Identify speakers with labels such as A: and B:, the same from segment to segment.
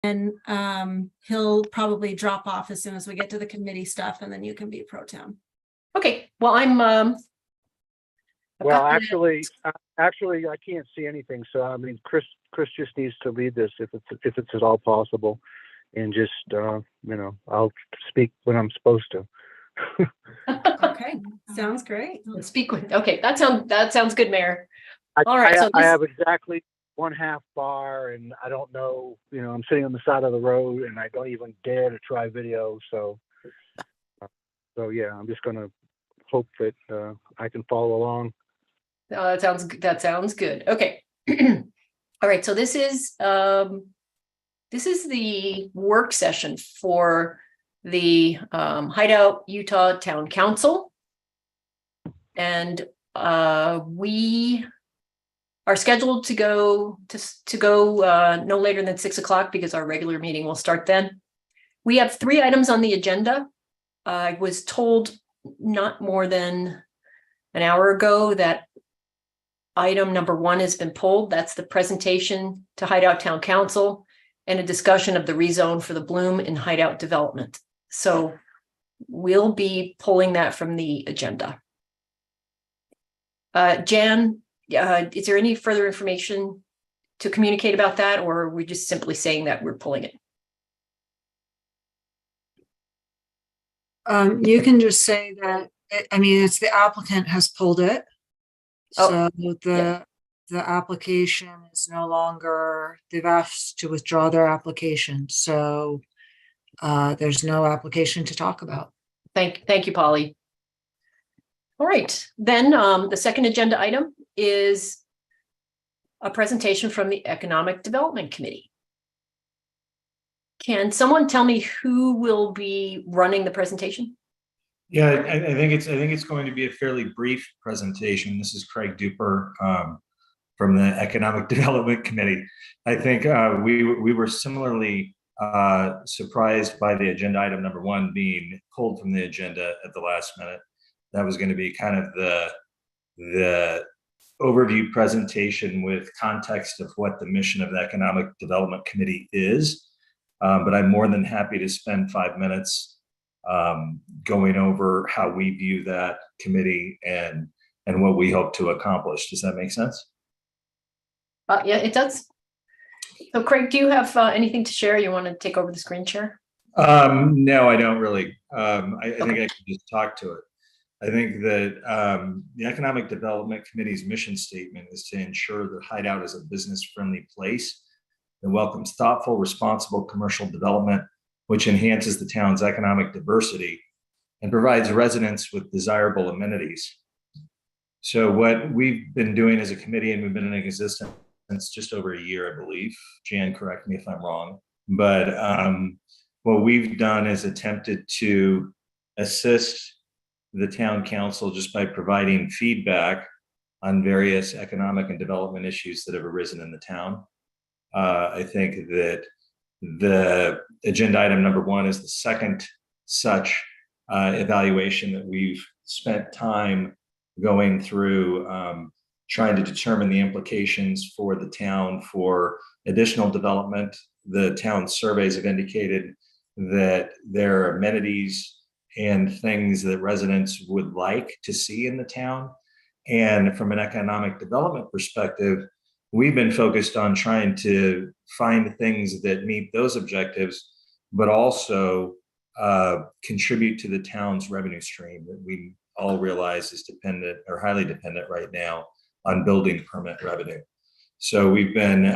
A: And he'll probably drop off as soon as we get to the committee stuff, and then you can be pro tem.
B: Okay, well, I've
C: Well,
B: got the-
C: actually, I can't see anything. So I mean, Chris just needs to lead this if it's at all possible, and just I'll speak when I'm supposed to.
A: Okay, sounds great.
B: speak with. Okay, that sounds good, Mayor.
C: I,
B: All right,
C: I,
B: so
C: I
B: this-
C: have exactly 1/2 bar, and I don't know. I'm sitting on the side of the road, and I don't even dare to try video. So yeah, I'm just gonna hope that I can follow along.
B: Oh, that sounds good. Okay. All right. So this is the work session for the Hideout Utah Town Council. And we are scheduled to go no later than 6 o'clock because our regular meeting will start then. We have 3 items on the agenda. I was told not more than an hour ago that item number 1 has been pulled. That's the presentation to Hideout Town Council and a discussion of the rezone for the Bloom and Hideout development. So we'll be pulling that from the agenda. Jan, is there any further information to communicate about that, or are we just simply saying that we're pulling it?
D: You can just say that, it's the applicant has pulled it.
B: Oh,
D: So the application is no longer, they've asked to withdraw their application. So there's no application to talk about.
B: Thank you, Polly. All right, then the second agenda item is a presentation from the Economic Development Committee. Can someone tell me who will be running the presentation?
E: Yeah, I think it's going to be a fairly brief presentation. This is Craig Duper from the Economic Development Committee. I think we were similarly surprised by the agenda item number 1 being pulled from the agenda at the last minute. That was going to be kind of the overview presentation with context of what the mission of the Economic Development Committee is. But I'm more than happy to spend 5 minutes going over how we view that committee and what we hope to accomplish. Does that make sense?
B: Yeah, it does. So Craig, do you have anything to share? You want to take over the screen share?
E: No, I don't really. I think
B: Okay.
E: I can just talk to it. I think that the Economic Development Committee's mission statement is to ensure that Hideout is a business-friendly place that welcomes thoughtful, responsible commercial development, which enhances the town's economic diversity and provides residents with desirable amenities. So what we've been doing as a committee, and we've been in existence just over a year, I believe. Jan, correct me if I'm wrong. But what we've done is attempted to assist the town council just by providing feedback on various economic and development issues that have arisen in the town. I think that the agenda item number 1 is the second such evaluation that we've spent time going through, trying to determine the implications for the town for additional development. The town surveys have indicated that there are amenities and things that residents would like to see in the town. And from an economic development perspective, we've been focused on trying to find things that meet those objectives, but also contribute to the town's revenue stream that we all realize is dependent or highly dependent right now on building permit revenue. So we've been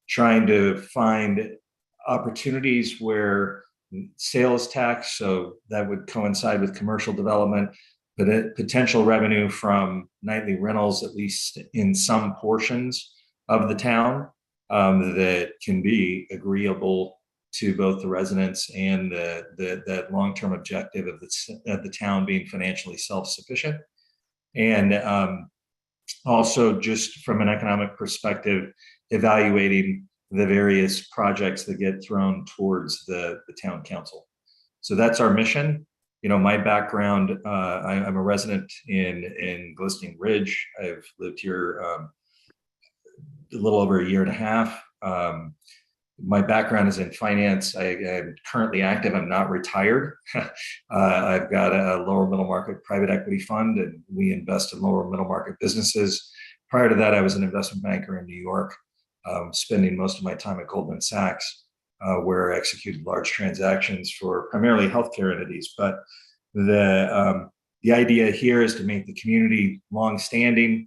E: trying to find opportunities where sales tax, so that would coincide with commercial development, but potential revenue from nightly rentals, at least in some portions of the town, that can be agreeable to both the residents and the long-term objective of the town being financially self-sufficient. And also just from an economic perspective, evaluating the various projects that get thrown towards the town council. So that's our mission. My background, I'm a resident in Glistening Ridge. I've lived here a little over a year and a half. My background is in finance. I'm currently active. I'm not retired. I've got a lower middle market private equity fund, and we invest in lower middle market businesses. Prior to that, I was an investment banker in New York, spending most of my time at Goldman Sachs, where I executed large transactions for primarily healthcare entities. But the idea here is to make the community long-standing,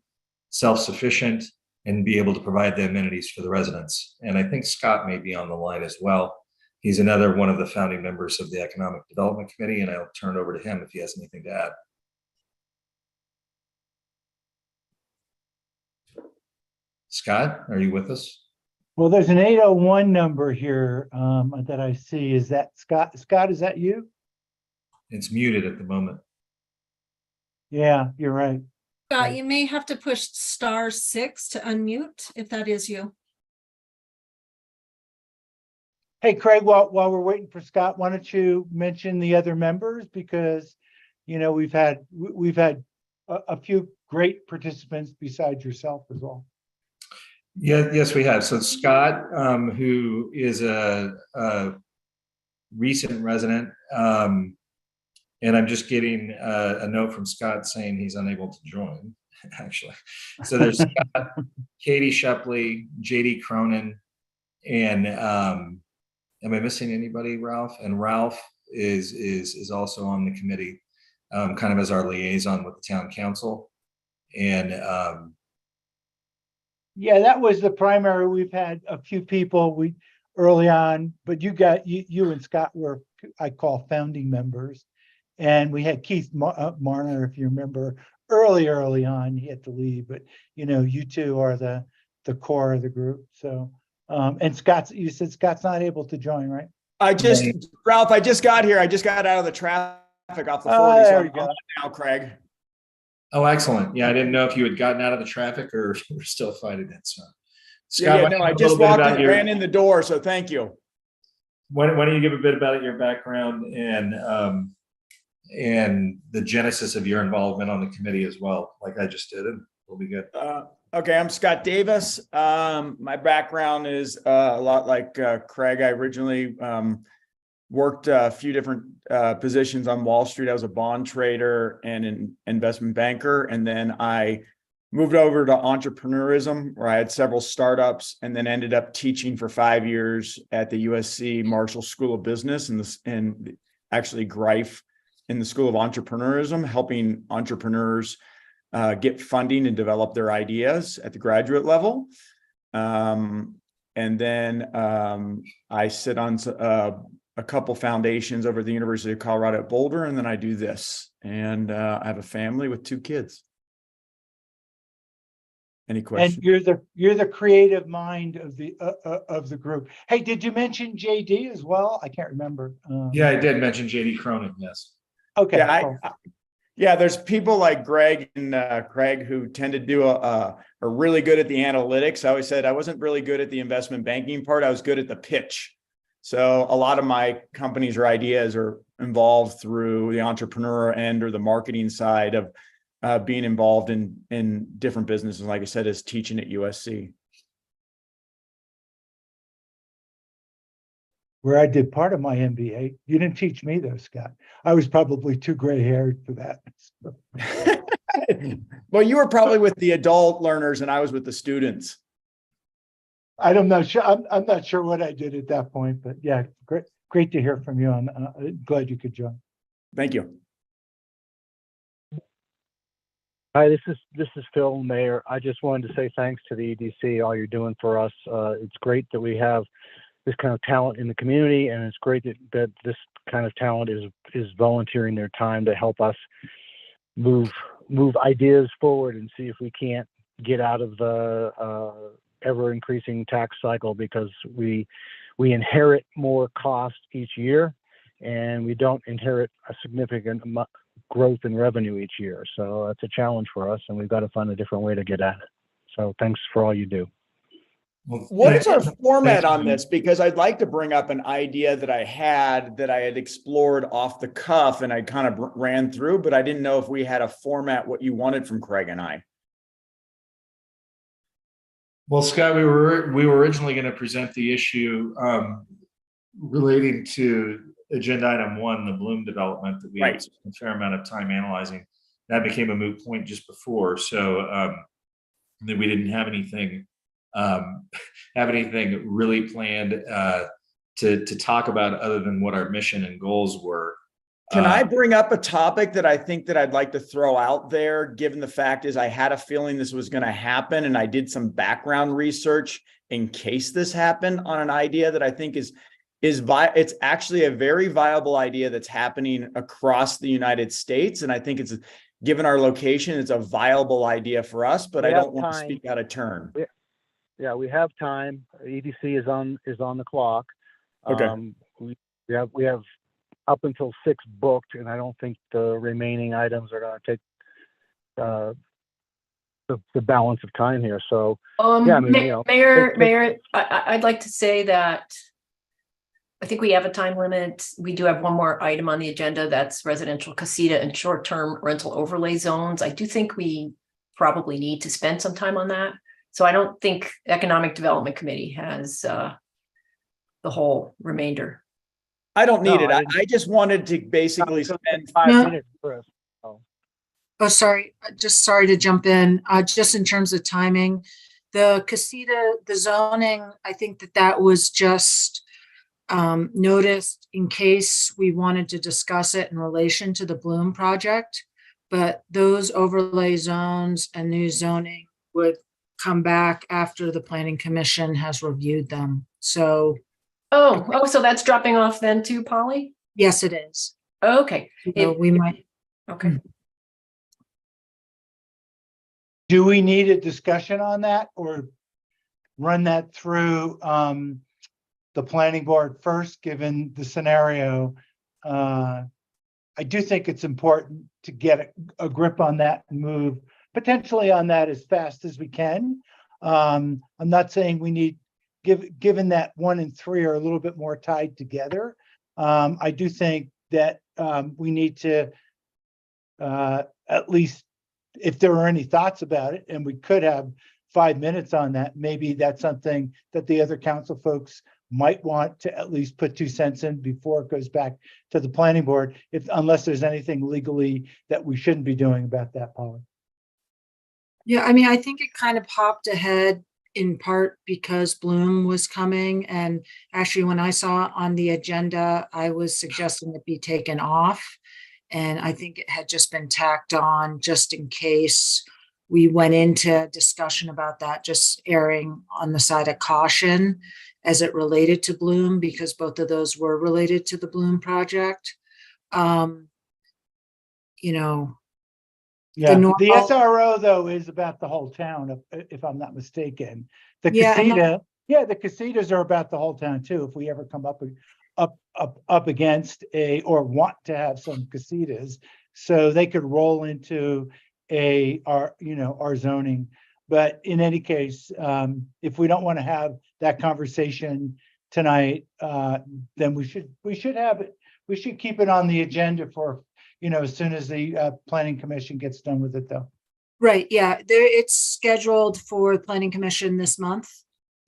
E: self-sufficient, and be able to provide the amenities for the residents. And I think Scott may be on the line as well. He's another one of the founding members of the Economic Development Committee, and I'll turn it over to him if he has anything to add. Scott, are you with us?
F: Well, there's an 801 number here that I see. Is that Scott? Scott, is that you?
E: It's muted at the moment.
F: Yeah, you're right.
A: Scott, you may have to push *6 to unmute if that is you.
F: Hey, Craig, while we're waiting for Scott, why don't you mention the other members? Because, you know, we've had a few great participants besides yourself as well.
E: Yeah, yes, we have. So Scott, who is a recent resident, and I'm just getting a note from Scott saying he's unable to join, actually. So there's Scott, Katie Shepley, JD Cronin, and am I missing anybody, Ralph? And Ralph is also on the committee, kind of as our liaison with the town council. And
F: yeah, that was the primary. We've had a few people early on, but you and Scott were, I call, founding members. And we had Keith Marner, if you remember, early on. He had to leave, but you know, you two are the core of the group. So, and Scott's, you said Scott's not able to join, right?
G: Ralph, I just got here. I just got out of the traffic off the 40.
F: Oh,
G: So
F: there we
G: I'm
F: go.
G: on now, Craig.
E: oh, excellent. Yeah, I didn't know if you had gotten out of the traffic or we're still fighting it. So,
G: Yeah,
E: Scott,
G: no, I
E: a
G: just
E: little bit
G: walked
E: about
G: and ran in the door. So thank you.
E: why don't you give a bit about your background and the genesis of your involvement on the committee as well, like I just did, and we'll be good.
G: Okay, I'm Scott Davis. My background is a lot like Craig. I originally worked a few different positions on Wall Street. I was a bond trader and an investment banker. And then I moved over to entrepreneurism, where I had several startups, and then ended up teaching for 5 years at the USC Marshall School of Business and actually Greif in the School of Entrepreneurism, helping entrepreneurs get funding and develop their ideas at the graduate level. And then I sit on a couple foundations over at the University of Colorado at Boulder, and then I do this. And I have a family with 2 kids. Any questions?
F: And you're the creative mind of the group. Hey, did you mention JD as well? I can't remember.
E: Yeah, I did mention JD Cronin. Yes.
F: Okay.
G: Yeah,
F: cool.
G: yeah, there's people like Greg and Craig who tend to do are really good at the analytics. I always said I wasn't really good at the investment banking part. I was good at the pitch. So a lot of my companies or ideas are involved through the entrepreneur end or the marketing side of being involved in different businesses. Like I said, is teaching at USC.
F: Where I did part of my MBA. You didn't teach me though, Scott. I was probably too gray-haired for that.
G: Well, you were probably with the adult learners and I was with the students.
F: I'm not sure. I'm not sure what I did at that point, but yeah, great to hear from you. I'm glad you could join.
G: Thank you.
C: Hi, this is Phil, Mayor. I just wanted to say thanks to the EDC, all you're doing for us. It's great that we have this kind of talent in the community, and it's great that this kind of talent is volunteering their time to help us move ideas forward and see if we can't get out of the ever increasing tax cycle, because we inherit more cost each year and we don't inherit a significant growth in revenue each year. So that's a challenge for us, and we've got to find a different way to get at it. So thanks for all you do.
E: Well,
G: What is our
E: thanks.
G: format on this? Because I'd like to bring up an idea that I had explored off the cuff and I kind of ran through, but I didn't know if we had a format, what you wanted from Craig and I.
E: Well, Scott, we were originally going to present the issue relating to agenda item 1, the Bloom development that we
G: Right.
E: spent a fair amount of time analyzing. That became a moot point just before, so that we didn't have anything really planned to talk about other than what our mission and goals were.
G: Can I bring up a topic that I think that I'd like to throw out there, given the fact is I had a feeling this was going to happen and I did some background research in case this happened on an idea that I think it's actually a very viable idea that's happening across the United States. And I think it's, given our location, it's a viable idea for us, but I don't want to speak out of turn.
C: Yeah, we have time. EDC is on the clock.
G: Okay.
C: We have up until 6 booked, and I don't think the remaining items are going to take the balance of time here. So yeah, I mean,
B: Mayor, I'd like to say that I think we have a time limit. We do have one more item on the agenda. That's residential casita and short-term rental overlay zones. I do think we probably need to spend some time on that. So I don't think Economic Development Committee has the whole remainder.
G: I don't need it.
C: I
G: I just wanted to basically spend
C: 5
D: No.
C: minutes, Chris.
D: Oh, sorry, just sorry to jump in, just in terms of timing, the casita, the zoning, I think that was just noticed in case we wanted to discuss it in relation to the Bloom project. But those overlay zones and new zoning would come back after the Planning Commission has reviewed them. So
B: So that's dropping off then too, Polly?
D: yes, it is.
B: Okay.
D: So we might.
B: Okay.
F: Do we need a discussion on that or run that through the planning board first, given the scenario? I do think it's important to get a grip on that and move potentially on that as fast as we can. I'm not saying we need, given that 1 and 3 are a little bit more tied together. I do think that we need to at least, if there are any thoughts about it, and we could have 5 minutes on that, maybe that's something that the other council folks might want to at least put 2 cents in before it goes back to the planning board, unless there's anything legally that we shouldn't be doing about that, Polly.
D: Yeah, I mean, I think it kind of hopped ahead in part because Bloom was coming. And actually, when I saw it on the agenda, I was suggesting it be taken off. And I think it had just been tacked on just in case we went into discussion about that, just erring on the side of caution as it related to Bloom, because both of those were related to the Bloom project. You know,
F: Yeah, the
D: normal-
F: SRO though is about the whole town, if I'm not mistaken. The
D: Yeah, and
F: casita, the casitas are about the whole town too. If we ever come up against or want to have some casitas, so they could roll into our zoning. But in any case, if we don't want to have that conversation tonight, then we should have it. We should keep it on the agenda for, as soon as the planning commission gets done with it, though.
D: Right, yeah, it's scheduled for the Planning Commission this month,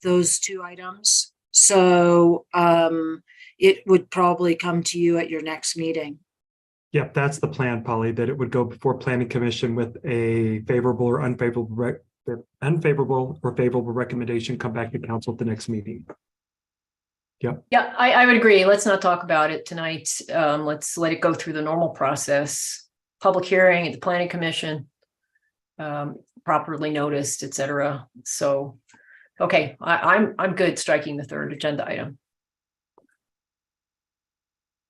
D: those 2 items. So it would probably come to you at your next meeting.
H: Yep, that's the plan, Polly, that it would go before Planning Commission with a favorable or favorable recommendation, come back to council at the next meeting. Yep.
B: Yeah, I would agree. Let's not talk about it tonight. Let's let it go through the normal process, public hearing at the Planning Commission, properly noticed, etc. So, okay, I'm good striking the 3rd agenda item.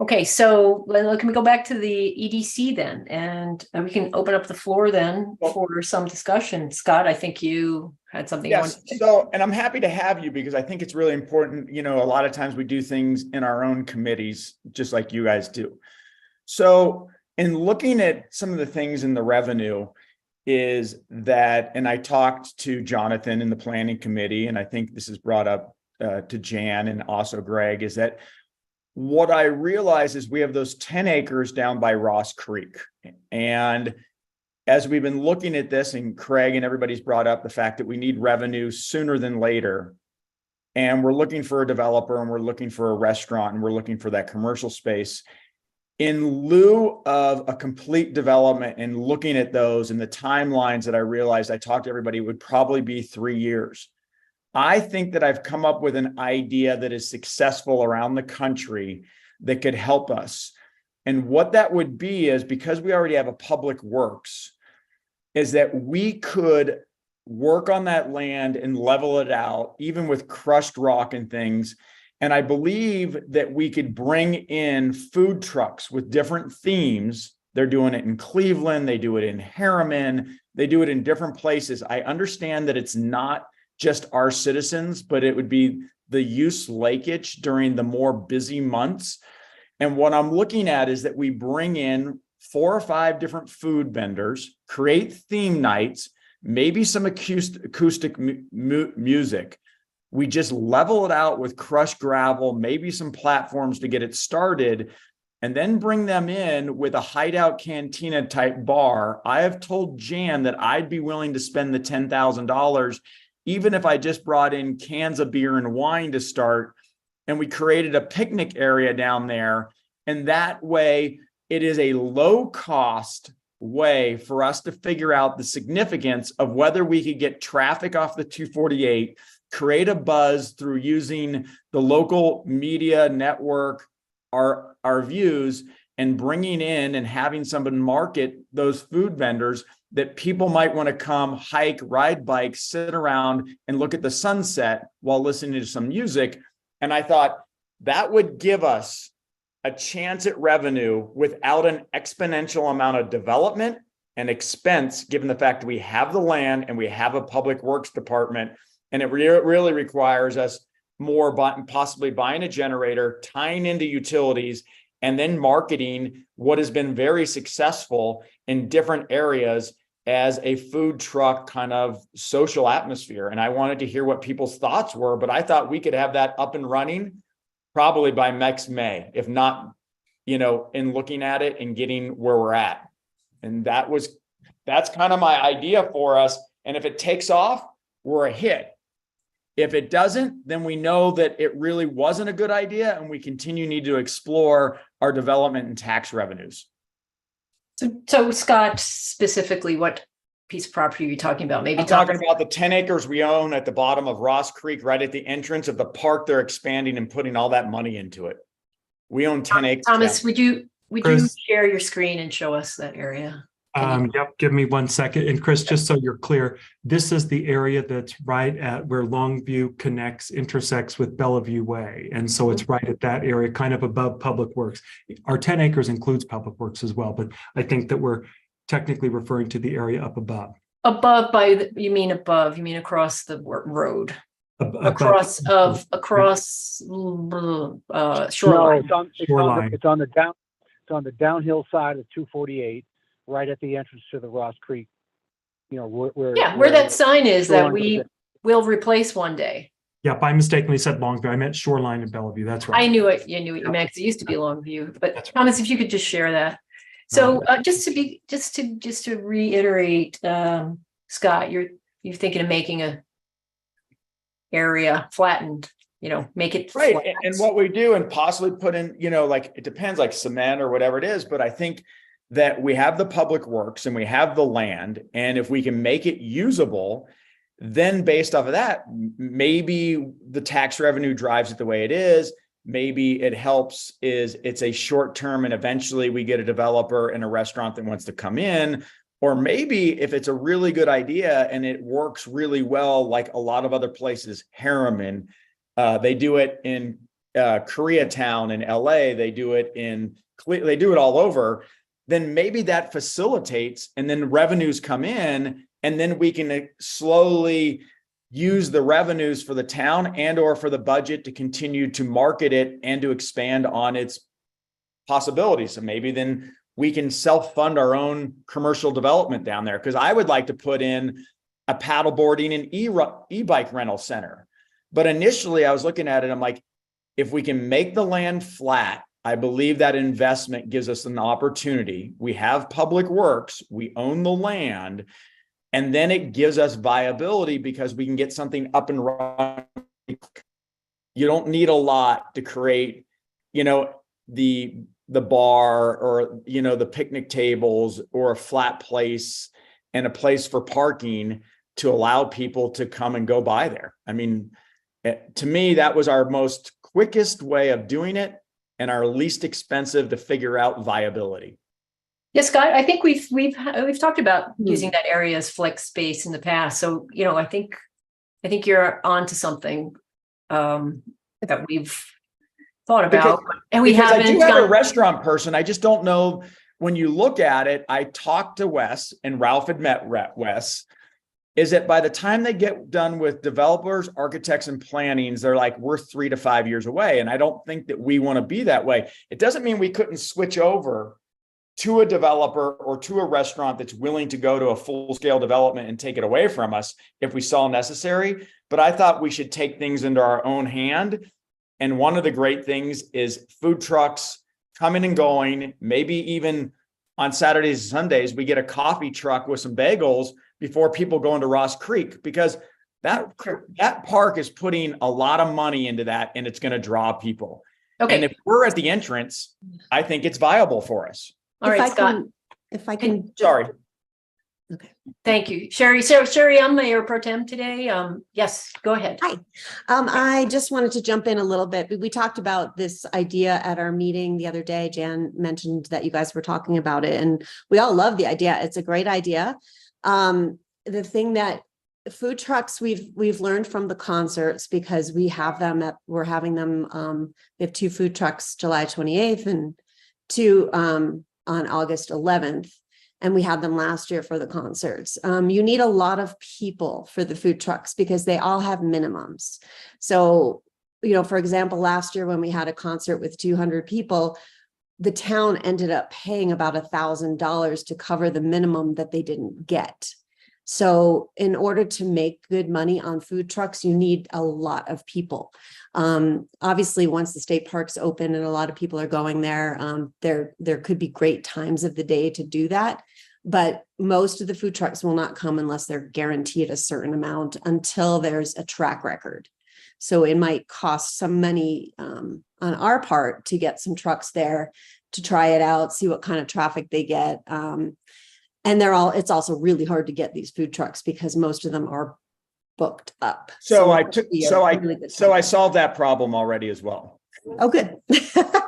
B: Okay, so can we go back to the EDC then, and we can open up the floor then for some discussion. Scott, I think you had something.
G: Yes. So, and I'm happy to have you because I think it's really important. A lot of times we do things in our own committees, just like you guys do. So in looking at some of the things in the revenue is that, and I talked to Jonathan in the planning committee, and I think this is brought up to Jan and also Greg, is that what I realize is we have those 10 acres down by Ross Creek, and as we've been looking at this, and Craig and everybody's brought up the fact that we need revenue sooner than later, and we're looking for a developer, and we're looking for a restaurant, and we're looking for that commercial space. In lieu of a complete development and looking at those and the timelines that I realized I talked to everybody would probably be 3 years. I think that I've come up with an idea that is successful around the country that could help us. And what that would be is, because we already have a public works, is that we could work on that land and level it out, even with crushed rock and things. And I believe that we could bring in food trucks with different themes. They're doing it in Cleveland, they do it in Harriman, they do it in different places. I understand that it's not just our citizens, but it would be the use Lakeage during the more busy months. And what I'm looking at is that we bring in 4 or 5 different food vendors, create theme nights, maybe some acoustic music. We just level it out with crushed gravel, maybe some platforms to get it started, and then bring them in with a Hideout cantina type bar. I have told Jan that I'd be willing to spend the $10,000, even if I just brought in cans of beer and wine to start, and we created a picnic area down there. And that way, it is a low cost way for us to figure out the significance of whether we could get traffic off the 248, create a buzz through using the local media network, our views, and bringing in and having someone market those food vendors that people might want to come hike, ride bikes, sit around and look at the sunset while listening to some music. And I thought that would give us a chance at revenue without an exponential amount of development and expense, given the fact that we have the land and we have a public works department. And it really requires us more possibly buying a generator, tying into utilities, and then marketing what has been very successful in different areas as a food truck kind of social atmosphere. And I wanted to hear what people's thoughts were, but I thought we could have that up and running probably by next May, if not, in looking at it and getting where we're at. And that's kind of my idea for us. And if it takes off, we're a hit. If it doesn't, then we know that it really wasn't a good idea, and we need to explore our development and tax revenues.
B: So Scott, specifically, what piece of property are you talking about? Maybe
G: I'm talking about the 10 acres we own at the bottom of Ross Creek, right at the entrance of the park. They're expanding and putting all that money into it. We own 10 acres.
B: Thomas, would you
H: Chris?
B: share your screen and show us that area?
H: Yep, give me 1 second. And Chris, just so you're clear, this is the area that's right at where Longview intersects with Bellevue Way. And so it's right at that area, kind of above Public Works. Our 10 acres includes Public Works as well, but I think that we're technically referring to the area up above.
B: Above you mean across the road? Across shoreline.
C: No,
H: Shoreline.
C: it's on the downhill side of 248, right at the entrance to the Ross Creek. Where
B: that sign is that
C: shoreline
B: we
C: goes
B: will replace one day.
H: Yep, I mistakenly said Longview. I meant Shoreline and Bellevue. That's right.
B: I knew it. You knew what you meant, because it used to be Longview. But
H: That's right.
B: Thomas, if you could just share that. So just to reiterate, Scott, you're thinking of making a area flattened, make it
G: Right.
B: flat.
G: And what we do, and possibly put in, it depends, like cement or whatever it is. But I think that we have the public works and we have the land. And if we can make it usable, then based off of that, maybe the tax revenue drives it the way it is. Maybe it helps it's a short term, and eventually we get a developer and a restaurant that wants to come in. Or maybe if it's a really good idea and it works really well, like a lot of other places, Harriman, they do it in Koreatown in LA, they do it all over, then maybe that facilitates, and then revenues come in, and then we can slowly use the revenues for the town and or for the budget to continue to market it and to expand on its possibilities. So maybe then we can self-fund our own commercial development down there. Because I would like to put in a paddleboarding and e-bike rental center. But initially I was looking at it, I'm like, if we can make the land flat I believe that investment gives us an opportunity. We have public works, we own the land, and then it gives us viability because we can get something up and running. You don't need a lot to create, the bar or, the picnic tables or a flat place and a place for parking to allow people to come and go by there. I mean, to me, that was our most quickest way of doing it and our least expensive to figure out viability.
B: Yes, Scott, I think we've talked about using that area as flex space in the past. So, I think you're onto something that we've thought about, and we
G: because
B: haven't.
G: I do have a restaurant person. I just don't know when you look at it. I talked to Wes, and Ralph had met Wes. Is that by the time they get done with developers, architects, and plannings, they're like, we're 3 to 5 years away. And I don't think that we want to be that way. It doesn't mean we couldn't switch over to a developer or to a restaurant that's willing to go to a full-scale development and take it away from us if we saw necessary. But I thought we should take things into our own hand. And one of the great things is food trucks coming and going, maybe even on Saturdays and Sundays, we get a coffee truck with some bagels before people go into Ross Creek, because that park is putting a lot of money into that, and it's going to draw people.
B: Okay.
G: And if we're at the entrance, I think it's viable for us.
B: All right, Scott.
I: If I can.
G: Sorry.
I: Okay.
B: Thank you, Sherry. So Sherry, I'm Mayor Pro Tem today. Yes, go ahead.
I: Hi. I just wanted to jump in a little bit. We talked about this idea at our meeting the other day. Jan mentioned that you guys were talking about it, and we all love the idea. It's a great idea. The thing that food trucks, we've learned from the concerts, because we're having them. We have 2 food trucks, July 28th and 2 on August 11th. And we had them last year for the concerts. You need a lot of people for the food trucks because they all have minimums. So, for example, last year when we had a concert with 200 people, the town ended up paying about $1,000 to cover the minimum that they didn't get. So in order to make good money on food trucks, you need a lot of people. Obviously, once the state parks open and a lot of people are going there, there could be great times of the day to do that. But most of the food trucks will not come unless they're guaranteed a certain amount until there's a track record. So it might cost some money on our part to get some trucks there to try it out, see what kind of traffic they get. And it's also really hard to get these food trucks because most of them are booked up.
G: So I solved that problem already as well.
I: Oh, good.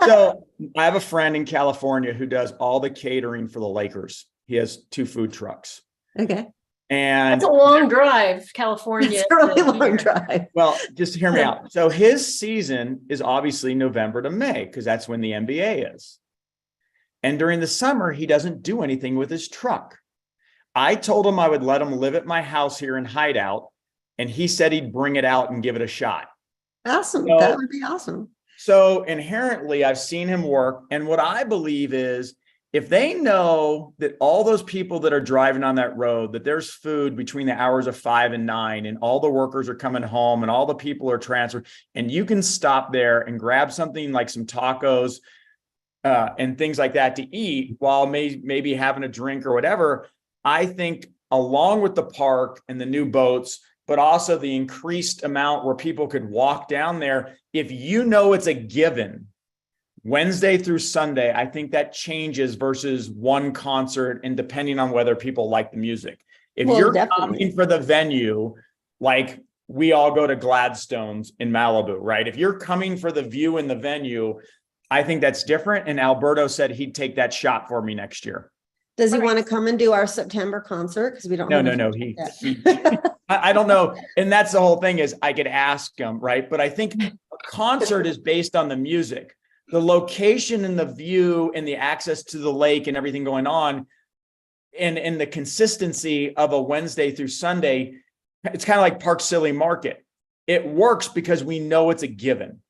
G: So I have a friend in California who does all the catering for the Lakers. He has 2 food trucks.
I: Okay.
G: And
B: That's a long drive, California.
I: It's a really long drive.
G: Well, just hear me out. So his season is obviously November to May, because that's when the NBA is. And during the summer, he doesn't do anything with his truck. I told him I would let him live at my house here in Hideout, and he said he'd bring it out and give it a shot.
I: Awesome.
G: So,
I: that would be awesome.
G: So inherently, I've seen him work. And what I believe is, if they know that all those people that are driving on that road, that there's food between the hours of 5 and 9, and all the workers are coming home and all the people are transferred, and you can stop there and grab something like some tacos and things like that to eat while maybe having a drink or whatever, I think along with the park and the new boats, but also the increased amount where people could walk down there, if it's a given, Wednesday through Sunday, I think that changes versus one concert and depending on whether people like the music. If you're coming for the venue, like we all go to Gladstone's in Malibu, right? If you're coming for the view in the venue, I think that's different. And Alberto said he'd take that shot for me next year.
I: Does he want to come and do our September concert? Because we don't.
G: No. I don't know. And that's the whole thing is I could ask him, right? But I think a concert is based on the music. The location and the view and the access to the lake and everything going on and the consistency of a Wednesday through Sunday, it's kind of like Park Silly Market. It works because we know it's a given.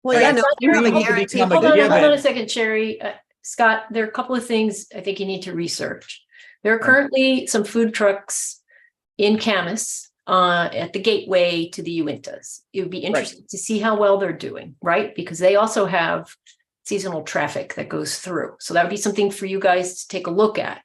I: Well, yeah, no, you have a guarantee.
B: Hold on a second, Sherry. Scott, there are a couple of things I think you need to research. There are currently some food trucks in Camas at the gateway to the Uintas. It would be interesting to see how well they're doing, right? Because they also have seasonal traffic that goes through. So that would be something for you guys to take a look at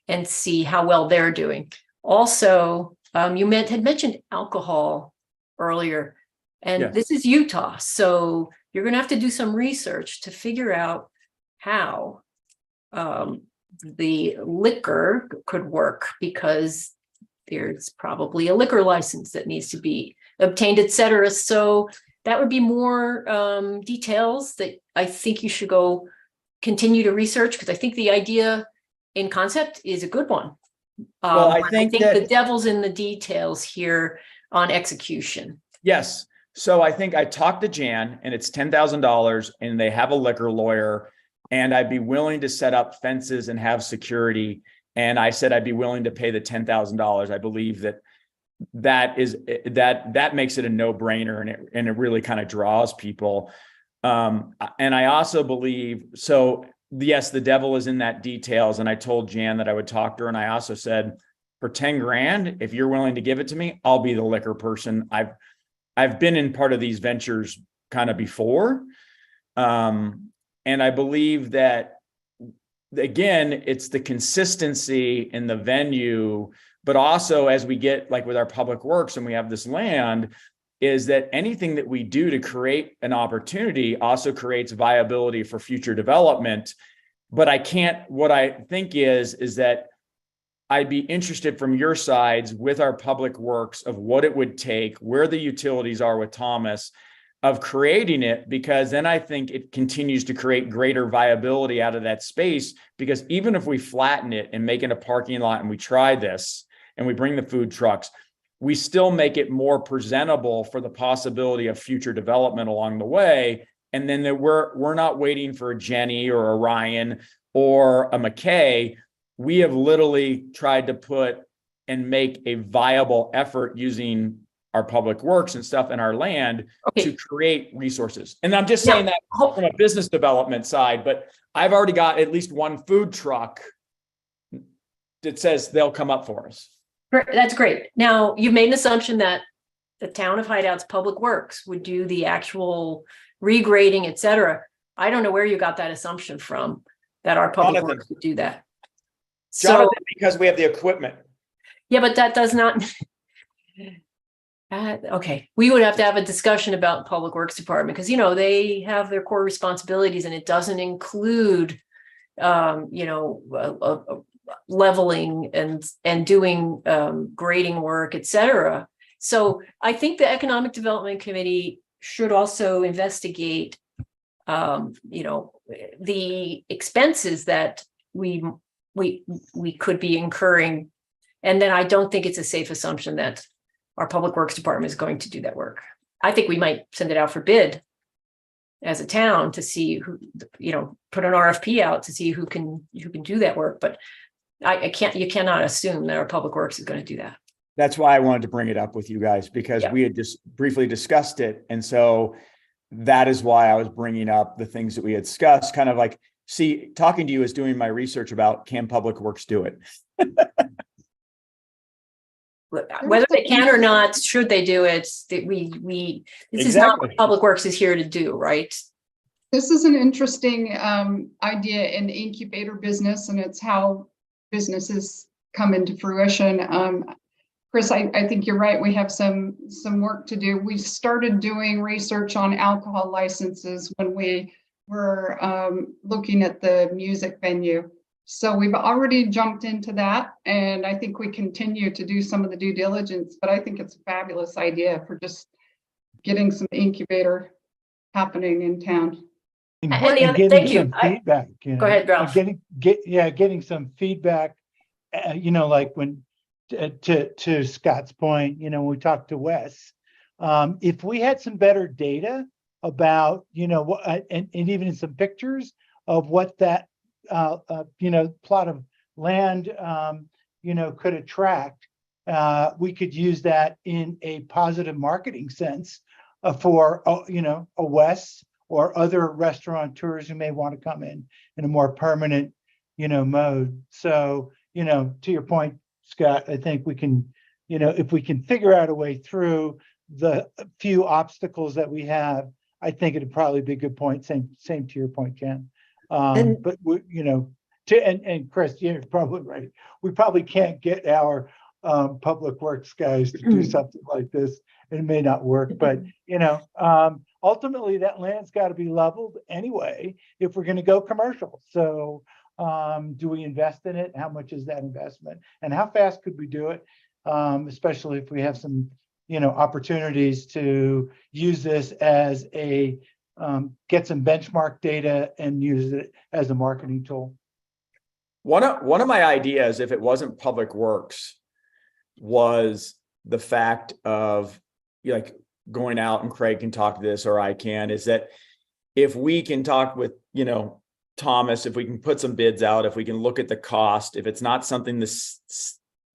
B: and see how well they're doing. Also, you had mentioned alcohol earlier, and
G: Yes.
B: this is Utah. So you're going to have to do some research to figure out how the liquor could work, because there's probably a liquor license that needs to be obtained, et cetera. So that would be more details that I think you should go continue to research, because I think the idea in concept is a good one.
G: Well, I
B: But
G: think
B: the
G: that,
B: devil's in the details here on execution.
G: yes. So I think I talked to Jan, and it's $10,000, and they have a liquor lawyer, and I'd be willing to set up fences and have security. And I said I'd be willing to pay the $10,000. I believe that makes it a no-brainer, and it really kind of draws people. And I also believe, so yes, the devil is in that details. And I told Jan that I would talk to her. And I also said, for 10 grand, if you're willing to give it to me, I'll be the liquor person. I've been in part of these ventures kind of before. And I believe that, again, it's the consistency in the venue, but also as we get like with our public works and we have this land, is that anything that we do to create an opportunity also creates viability for future development. But what I think is that I'd be interested from your sides with our public works of what it would take, where the utilities are with Thomas, of creating it, because then I think it continues to create greater viability out of that space. Because even if we flatten it and make it a parking lot and we try this and we bring the food trucks, we still make it more presentable for the possibility of future development along the way. And then we're not waiting for a Jenny or a Ryan or a McKay. We have literally tried to put and make a viable effort using our public works and stuff in our land to create resources. And I'm just saying that from a business development side, but I've already got at least one food truck that says they'll come up for us.
B: That's great. Now, you've made an assumption that the town of Hideout's public works would do the actual regrading, et cetera. I don't know where you got that assumption from, that our public
G: Jonathan.
B: works would do that.
G: Jonathan, because we have the equipment.
B: Yeah, but that does not. Okay, we would have to have a discussion about Public Works Department, because, they have their core responsibilities, and it doesn't include, leveling and doing grading work, et cetera. So I think the Economic Development Committee should also investigate, the expenses that we could be incurring. And then I don't think it's a safe assumption that our Public Works Department is going to do that work. I think we might send it out for bid as a town to see who, put an RFP out to see who can do that work. But you cannot assume that our Public Works is going to do that.
G: That's why I wanted to bring it up with you guys, because we had just briefly discussed it. And so that is why I was bringing up the things that we had discussed, kind of like, talking to you is doing my research about, can Public Works do it?
B: Whether they can or not, should they do it, this is not what Public Works is here to do, right?
J: This is an interesting idea in the incubator business, and it's how businesses come into fruition. Chris, I think you're right. We have some work to do. We started doing research on alcohol licenses when we were looking at the music venue. So we've already jumped into that, and I think we continue to do some of the due diligence, but I think it's a fabulous idea for just getting some incubator happening in town.
F: Getting some feedback.
B: Go ahead, Ralph.
F: Getting some feedback, like when, to Scott's point, when we talked to Wes, if we had some better data about, and even some pictures of what that plot of land, could attract, we could use that in a positive marketing sense for, a Wes or other restaurateurs who may want to come in a more permanent, mode. So, to your point, Scott, I think we can, if we can figure out a way through the few obstacles that we have, I think it'd probably be a good point. Same to your point, Jen.
I: And-
F: But we, and Chris, you're probably right. We probably can't get our public works guys to do something like this. It may not work, but ultimately that land's got to be leveled anyway if we're going to go commercial. So do we invest in it? How much is that investment? And how fast could we do it? Especially if we have some, opportunities to use this as a get some benchmark data and use it as a marketing tool.
G: One of my ideas, if it wasn't public works, was the fact of like going out, and Craig can talk to this or I can, is that if we can talk with, Thomas, if we can put some bids out, if we can look at the cost, if it's not something this,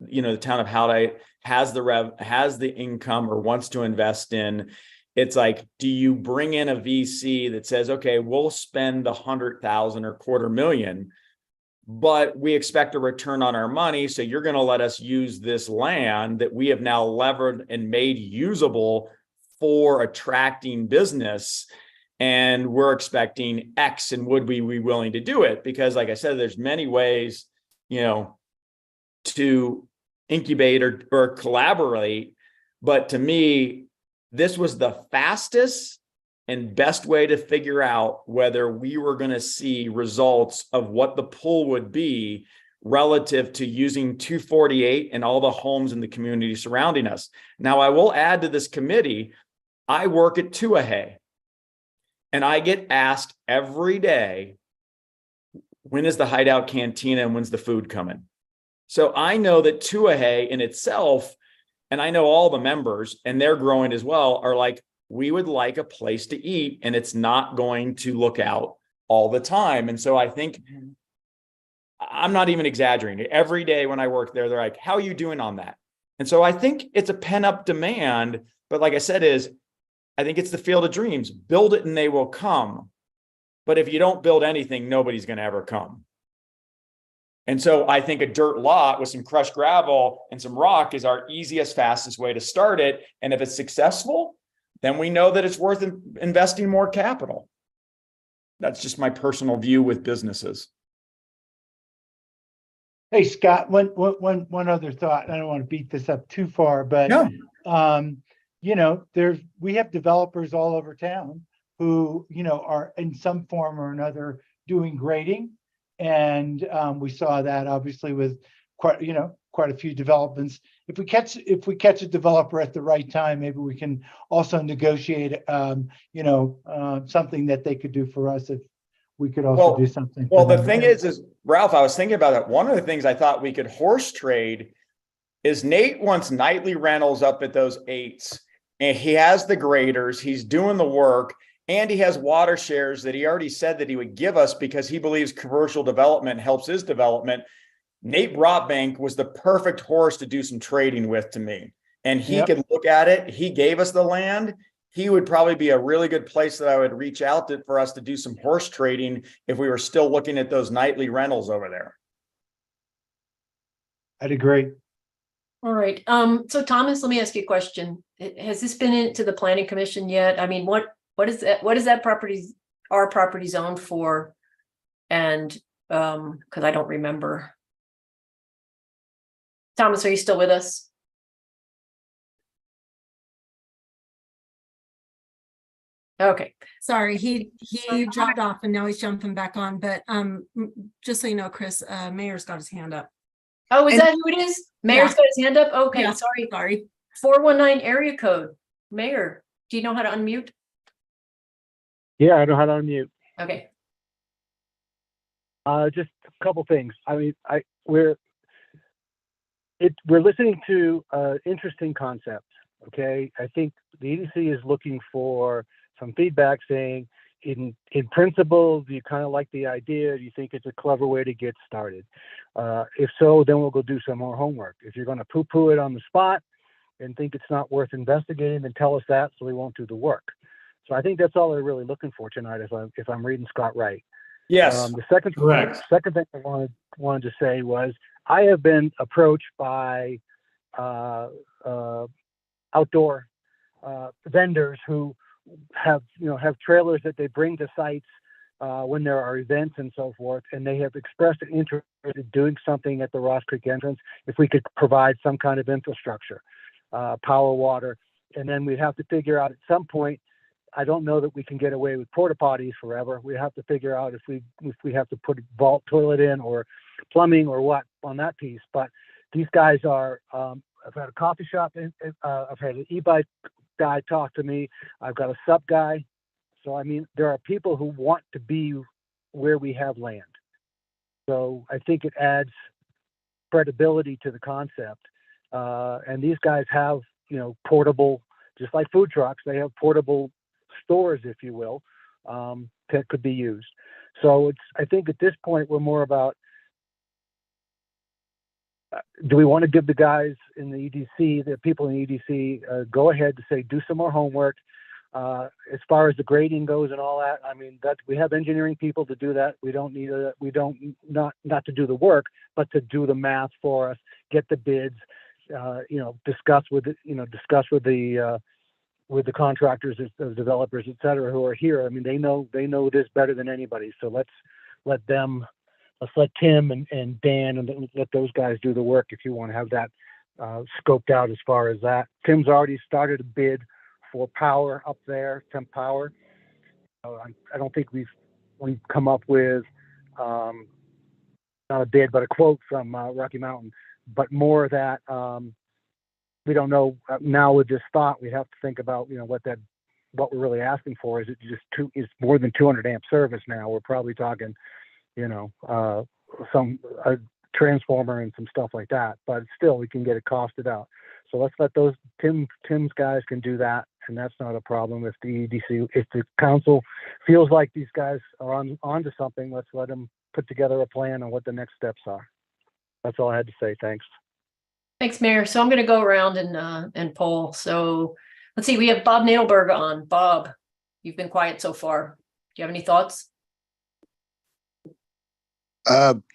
G: the town of Howdite has the income or wants to invest in, it's like, do you bring in a VC that says, okay, we'll spend $100,000 or $250,000, but we expect a return on our money. So you're going to let us use this land that we have now levered and made usable for attracting business. And we're expecting X, and would we be willing to do it? Because like I said, there's many ways, to incubate or collaborate. But to me, this was the fastest and best way to figure out whether we were going to see results of what the pool would be relative to using 248 and all the homes in the community surrounding us. Now, I will add to this committee, I work at Tuahay, and I get asked every day, when is the Hideout Cantina and when's the food coming? So I know that Tuahay in itself, and I know all the members, and they're growing as well, are like, we would like a place to eat, and it's not going to look out all the time. And so I think, I'm not even exaggerating. Every day when I work there, they're like, how are you doing on that? And so I think it's a pent-up demand, but like I said, I think it's the field of dreams. Build it and they will come. But if you don't build anything, nobody's going to ever come. And so I think a dirt lot with some crushed gravel and some rock is our easiest, fastest way to start it. And if it's successful, then we know that it's worth investing more capital. That's just my personal view with businesses.
F: Hey, Scott, one other thought. I don't want to beat this up too far, but we have developers all over town who, are in some form or another doing grading. And we saw that obviously with quite a few developments. If we catch a developer at the right time, maybe we can also negotiate, something that they could do for us if we could also do something.
G: Well, the thing is Ralph, I was thinking about that. One of the things I thought we could horse trade is Nate wants nightly rentals up at those 8s, and he has the graders, he's doing the work. And he has water shares that he already said that he would give us because he believes commercial development helps his development. Nate Brotbank was the perfect horse to do some trading with to me. And he could look at it. He gave us the land. He would probably be a really good place that I would reach out to for us to do some horse trading if we were still looking at those nightly rentals over there.
F: I'd agree.
B: All right. So Thomas, let me ask you a question. Has this been into the planning commission yet? I mean, what is that? What is that our property zoned for? And because I don't remember. Thomas, are you still with us? Okay.
A: Sorry, he dropped off and now he's jumping back on, but just so you know, Chris, Mayor's got his hand up.
B: Oh, is that who it is? Mayor's got his hand up? Okay,
A: Yeah.
B: sorry. 419 area code. Mayor, do you know how to unmute?
C: Yeah, I know how to unmute.
B: Okay.
C: Just a couple things. I mean, we're listening to interesting concepts. Okay, I think the EDC is looking for some feedback, saying, in principle, do you kind of like the idea? Do you think it's a clever way to get started? If so, then we'll go do some more homework. If you're going to poo-poo it on the spot and think it's not worth investigating, then tell us that so we won't do the work. So I think that's all they're really looking for tonight, if I'm reading Scott right.
G: Yes.
C: The second thing I wanted to say was, I have been approached by outdoor vendors who have trailers that they bring to sites when there are events and so forth, and they have expressed an interest in doing something at the Ross Creek entrance if we could provide some kind of infrastructure, power, water, and then we have to figure out at some point. I don't know that we can get away with porta potties forever. We have to figure out if we have to put a vault toilet in or plumbing or what on that piece. But these guys are. I've had a coffee shop. I've had an e-bike guy talk to me. I've got a sup guy. So I mean, there are people who want to be where we have land. So I think it adds credibility to the concept. And these guys have portable, just like food trucks. They have portable stores, if you will, that could be used. So I think at this point we're more about, do we want to give the guys in the EDC, the people in the EDC, go ahead to say, do some more homework. As far as the grading goes and all that, I mean, we have engineering people to do that. We don't need not to do the work, but to do the math for us, get the bids, discuss with the contractors, the developers, et cetera, who are here. I mean, they know this better than anybody. So let's let Tim and Dan and let those guys do the work if you want to have that scoped out as far as that. Tim's already started a bid for power up there, temp power. I don't think we've come up with not a bid, but a quote from Rocky Mountain, but more that we don't know now with this thought. We have to think about what we're really asking for. Is it just it's more than 200 amp service now? We're probably talking some transformer and some stuff like that, but still we can get it costed out. So let's let those Tim's guys can do that, and that's not a problem. If the EDC, if the council feels like these guys are onto something, let's let them put together a plan on what the next steps are. That's all I had to say. Thanks.
B: Thanks, Mayor. So I'm going to go around and poll. So let's see, we have Bob Nadelberg on. Bob, you've been quiet so far. Do you have any thoughts?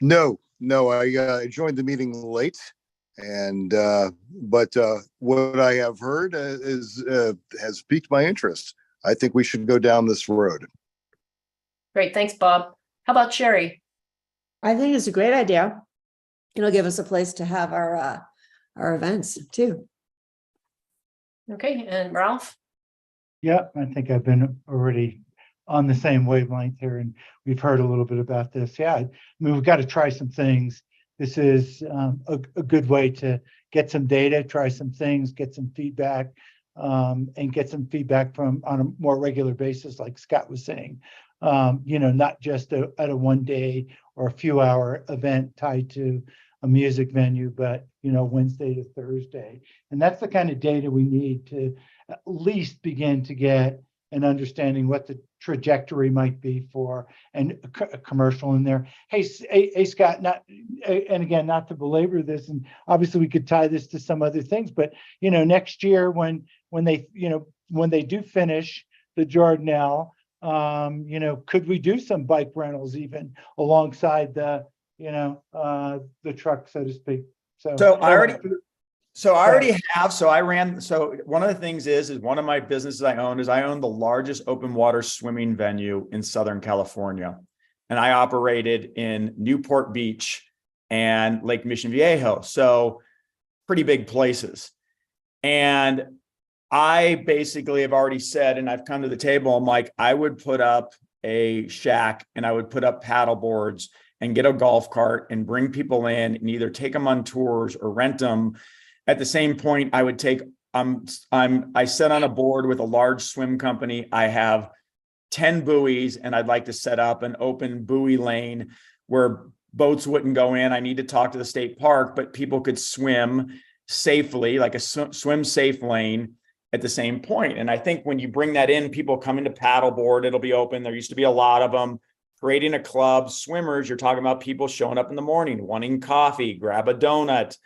K: No, I joined the meeting late, and but what I have heard has piqued my interest. I think we should go down this road.
B: Great, thanks, Bob. How about Sherry?
I: I think it's a great idea. It'll give us a place to have our events too.
B: Okay, and Ralph?
F: Yeah, I think I've been already on the same wavelength here, and we've heard a little bit about this. Yeah, I mean, we've got to try some things. This is a good way to get some data, try some things, get some feedback, and get some feedback from on a more regular basis, like Scott was saying. Not just at a 1 day or a few hour event tied to a music venue, but Wednesday to Thursday. And that's the kind of data we need to at least begin to get an understanding what the trajectory might be for a commercial in there. Hey, Scott, and again, not to belabor this, and obviously we could tie this to some other things, but next year when they do finish the Jordanelle, could we do some bike rentals even alongside the truck, so to speak?
G: So I already have. So one of the things is one of my businesses I own the largest open water swimming venue in Southern California. And I operated in Newport Beach and Lake Mission Viejo. So pretty big places. And I basically have already said, and I've come to the table, I'm like, I would put up a shack and I would put up paddle boards and get a golf cart and bring people in and either take them on tours or rent them. At the same point, I would take, I sit on a board with a large swim company. I have 10 buoys and I'd like to set up an open buoy lane where boats wouldn't go in. I need to talk to the state park, but people could swim safely, like a swim safe lane at the same point. And I think when you bring that in, people come into paddleboard, it'll be open. There used to be a lot of them. Creating a club, swimmers, you're talking about people showing up in the morning, wanting coffee, grab a donut,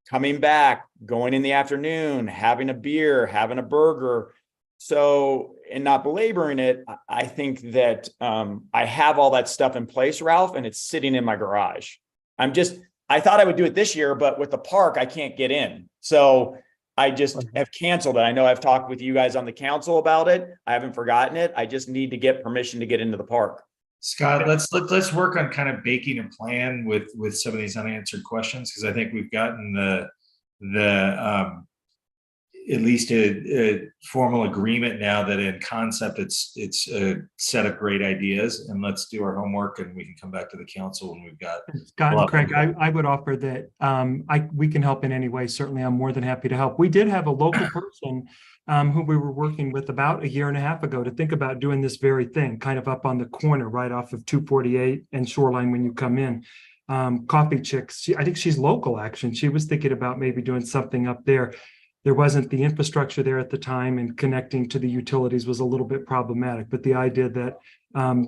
G: coming back, going in the afternoon, having a beer, having a burger. So, and not belaboring it, I think that I have all that stuff in place, Ralph, and it's sitting in my garage. I thought I would do it this year, but with the park, I can't get in. So I just have canceled it. I know I've talked with you guys on the council about it. I haven't forgotten it. I just need to get permission to get into the park.
E: Scott, let's work on kind of baking a plan with some of these unanswered questions, because I think we've gotten the at least a formal agreement now that in concept it's a set of great ideas, and let's do our homework and we can come back to the council when we've got.
H: Scott and Craig, I would offer that we can help in any way. Certainly, I'm more than happy to help. We did have a local person who we were working with about a year and a half ago to think about doing this very thing, kind of up on the corner right off of 248 and Shoreline when you come in. Coffee Chicks, I think she's local actually. She was thinking about maybe doing something up there. There wasn't the infrastructure there at the time, and connecting to the utilities was a little bit problematic. But the idea that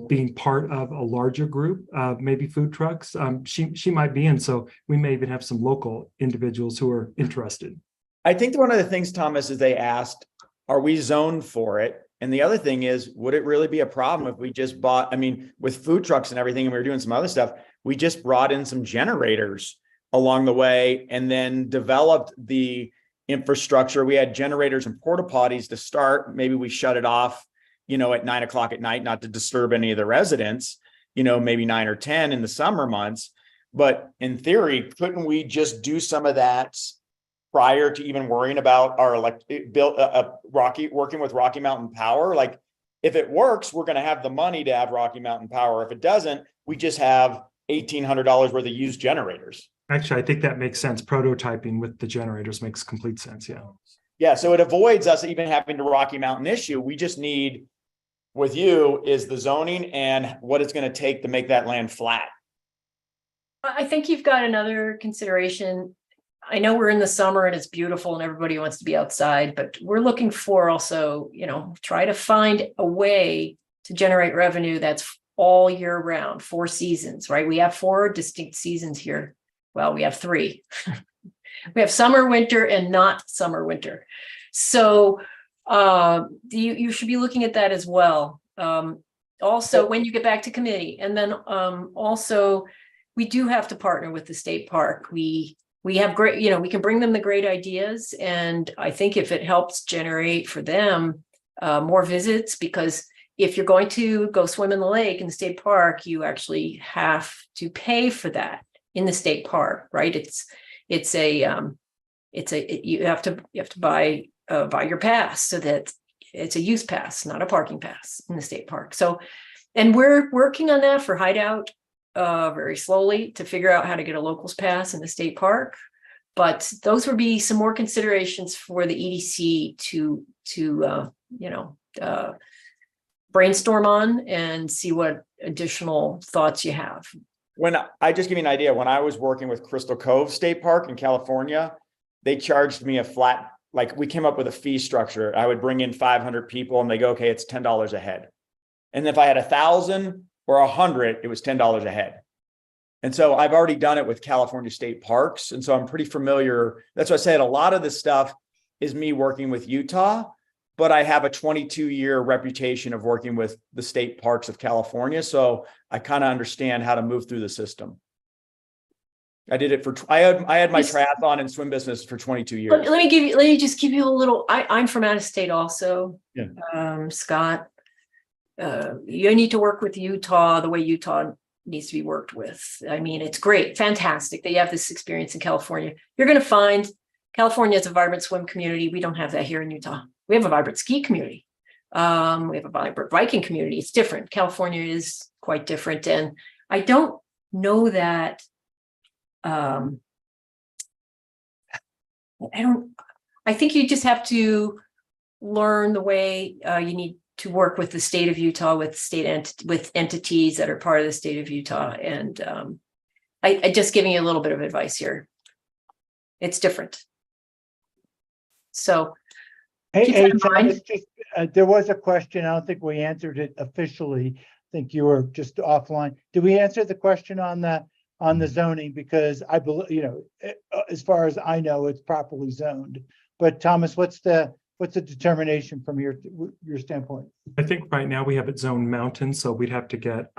H: being part of a larger group, maybe food trucks, she might be in. So we may even have some local individuals who are interested.
G: I think one of the things, Thomas, is they asked, are we zoned for it? And the other thing is, would it really be a problem if we just bought, I mean, with food trucks and everything, and we were doing some other stuff, we just brought in some generators along the way and then developed the infrastructure. We had generators and porta potties to start. Maybe we shut it off, at 9 o'clock at night, not to disturb any of the residents, maybe 9 or 10 in the summer months. But in theory, couldn't we just do some of that prior to even worrying about our working with Rocky Mountain Power? Like, if it works, we're going to have the money to have Rocky Mountain Power. If it doesn't, we just have $1,800 worth of used generators.
H: Actually, I think that makes sense. Prototyping with the generators makes complete sense. Yeah.
G: Yeah. So it avoids us even having the Rocky Mountain issue. We just need, with you, is the zoning and what it's going to take to make that land flat.
B: I think you've got another consideration. I know we're in the summer and it's beautiful and everybody wants to be outside, but we're looking for also, try to find a way to generate revenue that's all year round, 4 seasons, right? We have 4 distinct seasons here. Well, we have 3. We have summer, winter, and not summer, winter. So you should be looking at that as well. Also, when you get back to committee, and then also we do have to partner with the state park. We have great, we can bring them the great ideas, and I think if it helps generate for them more visits, because if you're going to go swim in the lake in the state park, you actually have to pay for that in the state park, right? You have to buy your pass, so that it's a use pass, not a parking pass in the state park. So, and we're working on that for Hideout very slowly to figure out how to get a locals pass in the state park. But those would be some more considerations for the EDC to brainstorm on and see what additional thoughts you have.
G: When I just give you an idea, when I was working with Crystal Cove State Park in California, they charged me a flat, like we came up with a fee structure. I would bring in 500 people and they go, okay, it's $10 a head. And if I had 1,000 or 100, it was $10 a head. And so I've already done it with California state parks. And so I'm pretty familiar. That's why I said a lot of this stuff is me working with Utah, but I have a 22-year reputation of working with the state parks of California. So I kind of understand how to move through the system. I did it for, I had my triathlon and swim business for 22 years.
B: Let me just give you a little, I'm from out of state also.
G: Yeah.
B: Scott, you need to work with Utah the way Utah needs to be worked with. I mean, it's great, fantastic that you have this experience in California. You're going to find California is a vibrant swim community. We don't have that here in Utah. We have a vibrant ski community. We have a vibrant biking community. It's different. California is quite different. And I don't know that, I think you just have to learn the way you need to work with the state of Utah, with with entities that are part of the state of Utah. And I just giving you a little bit of advice here. It's different. So
F: Hey, Thomas, there was a question. I don't think we answered it officially. I think you were just offline. Did we answer the question on the zoning? Because I believe, as far as I know, it's properly zoned. But Thomas, what's the determination from your standpoint?
H: I think right now we have it zoned mountain, so we'd have to get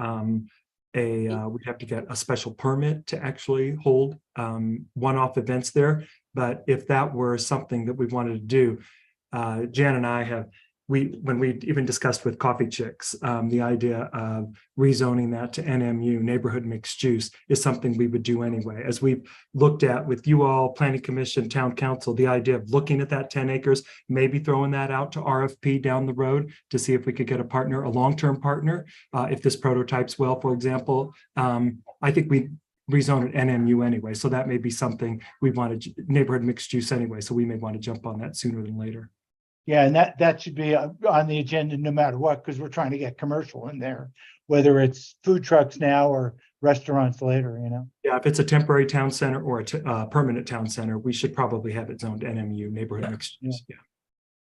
H: a special permit to actually hold one-off events there. But if that were something that we wanted to do, Jan and I have, when we even discussed with Coffee Chicks, the idea of rezoning that to NMU, neighborhood mixed use, is something we would do anyway. As we've looked at with you all, Planning Commission, Town Council, the idea of looking at that 10 acres, maybe throwing that out to RFP down the road to see if we could get a partner, a long-term partner, if this prototypes well, for example. I think we rezone it NMU anyway, so that may be something we wanted, neighborhood mixed use anyway, so we may want to jump on that sooner than later.
F: Yeah, and that should be on the agenda no matter what, because we're trying to get commercial in there, whether it's food trucks now or restaurants later, you know?
H: Yeah, if it's a temporary town center or a permanent town center, we should probably have it zoned NMU, neighborhood mixed use. Yeah.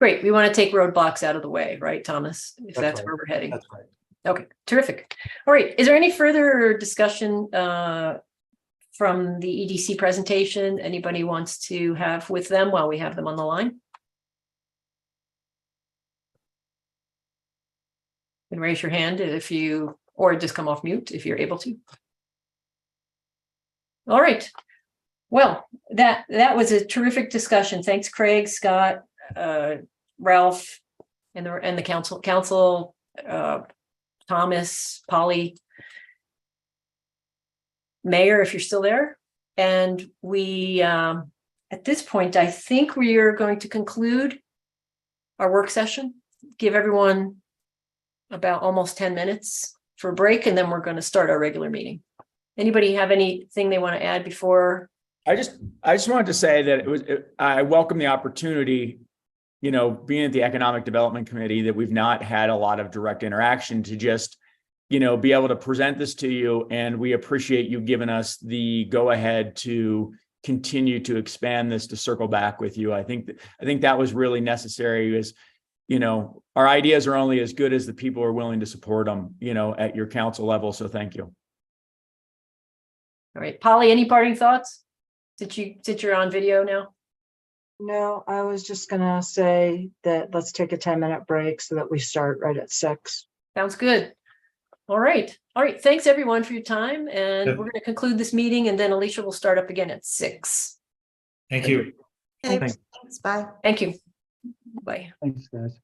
B: Great. We want to take roadblocks out of the way, right, Thomas? If that's
H: right.
B: where we're heading.
H: That's right.
B: Okay, terrific. All right. Is there any further discussion from the EDC presentation anybody wants to have with them while we have them on the line? You can raise your hand if you, or just come off mute if you're able to. All right. Well, that was a terrific discussion. Thanks, Craig, Scott, Ralph, and the council, Thomas, Polly, Mayor, if you're still there. And we, at this point, I think we are going to conclude our work session, give everyone about almost 10 minutes for a break, and then we're going to start our regular meeting. Anybody have anything they want to add before?
G: I just wanted to say that I welcome the opportunity, you know, being at the Economic Development Committee, that we've not had a lot of direct interaction, to just, you know, be able to present this to you. And we appreciate you giving us the go ahead to continue to expand this, to circle back with you. I think that was really necessary, is, you know, our ideas are only as good as the people who are willing to support them, you know, at your council level. So thank you.
B: All right, Polly, any parting thoughts? Since you're on video now?
D: No, I was just gonna say that let's take a 10-minute break so that we start right at 6.
B: Sounds good. All right. Thanks everyone for your time. And
E: Yep.
B: we're going to conclude this meeting, and then Alicia will start up again at 6.
E: Thank you.
I: Thanks. Bye.
B: Thank you. Bye.
F: Thanks, guys.